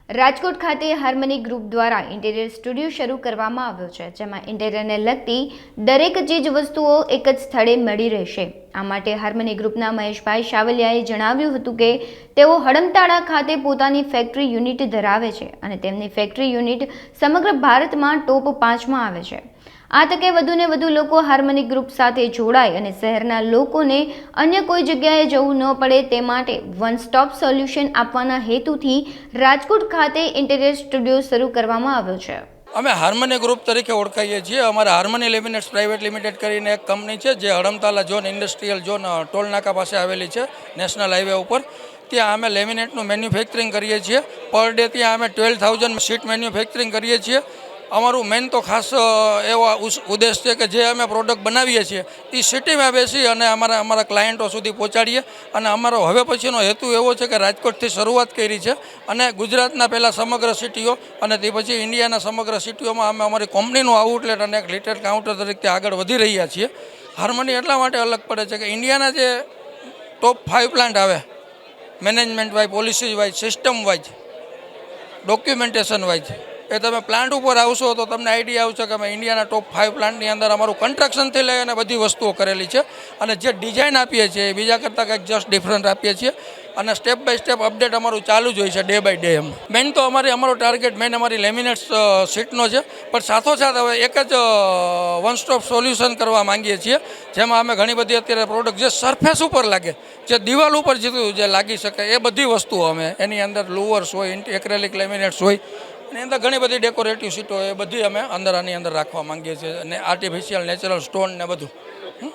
રાજકોટ ખાતે harmony group દ્વારા interior studio શરૂ કરવામાં આવ્યો છે, જેમાં ઇન્ટિરિયરને લગતી દરેક ચીજ વસ્તુઓ એક જ સ્થળે મળી રહેશે। આ માટે હાર્મની ગ્રુપના મહેશભાઈ શાવલિયાએ જણાવ્યું હતું કે તેઓ હડમતાળા ખાતે પોતાની ફેક્ટરી યુનિટ ધરાવે છે અને તેમની ફેક્ટરી યુનિટ સમગ્ર ભારતમાં ટોપ 5માં આવે છે। આ તકે વધુને વધુ લોકો હાર્મની ગ્રુપ સાથે જોડાય અને શહેરના લોકોને અન્ય કોઈ જગ્યાએ જવું ન પડે તે માટે વન સ્ટોપ સોલ્યુશન આપવાના હેતુથી રાજકોટ ખાતે ઇન્ટિરિયર સ્ટુડિયો શરૂ કરવામાં આવ્યો છે। અમે હાર્મની ગ્રુપ તરીકે ઓળખાઈએ છીએ। અમારા હાર્મની લેમિનેટ્સ પ્રાઇવેટ લિમિટેડ કરીને એક કંપની છે જે હડમતાલા ઝોન ઇન્ડસ્ટ્રીયલ ઝોન ટોલ નાકા પાસે આવેલી છે, નેશનલ હાઈવે ઉપર। ત્યાં અમે લેમિનેટનું મેન્યુફેક્ચરિંગ કરીએ છીએ। પર ડે ત્યાં અમે 12,000 શીટ મેન્યુફેક્ચરિંગ કરીએ છીએ। અમારું મેન તો ખાસ એવો ઉદ્દેશ છે કે જે અમે પ્રોડક્ટ બનાવીએ છીએ એ સિટીમાં બેસી અને અમારા ક્લાયન્ટો સુધી પહોંચાડીએ। અને અમારો હવે પછીનો હેતુ એવો છે કે રાજકોટથી શરૂઆત કરી છે અને ગુજરાતના પહેલાં સમગ્ર સિટીઓ અને તે પછી ઇન્ડિયાના સમગ્ર સિટીઓમાં અમે અમારી કંપનીનું આઉટલેટ અને એક રિટેલ કાઉન્ટર તરીકે આગળ વધી રહ્યા છીએ। હાર્મની એટલા માટે અલગ પડે છે કે ઇન્ડિયાના જે ટોપ 5 પ્લાન્ટ આવે, management wise, policy wise, system wise, documentation wise, એ તમે પ્લાન્ટ ઉપર આવશો તો તમને આઈડિયા આવશે કે અમે ઇન્ડિયાના ટોપ 5 પ્લાન્ટની અંદર અમારું કન્સ્ટ્રક્શનથી લઈ અને બધી વસ્તુઓ કરેલી છે। અને જે ડિઝાઇન આપીએ છીએ એ બીજા કરતાં કંઈક જસ્ટ ડિફરન્ટ આપીએ છીએ અને સ્ટેપ બાય સ્ટેપ અપડેટ અમારું ચાલુ જ હોય છે, ડે બાય ડે। મેઇન તો અમારો ટાર્ગેટ મેઇન અમારી લેમિનેટ્સ સીટનો છે, પણ સાથોસાથ હવે એક જ વન સ્ટોપ સોલ્યુશન કરવા માંગીએ છીએ, જેમાં અમે ઘણી બધી અત્યારે પ્રોડક્ટ જે સરફેસ ઉપર લાગે, જે દિવાલ ઉપર જે લાગી શકે એ બધી વસ્તુઓ અમે એની અંદર લુવર્સ હોય, એક્રેલિક લેમિનેટ્સ હોય, એની અંદર ઘણી બધી ડેકોરેટિવ સીટો એ બધી અમે આની અંદર રાખવા માંગીએ છીએ અને આર્ટિફિશિયલ નેચરલ સ્ટોન ને બધું।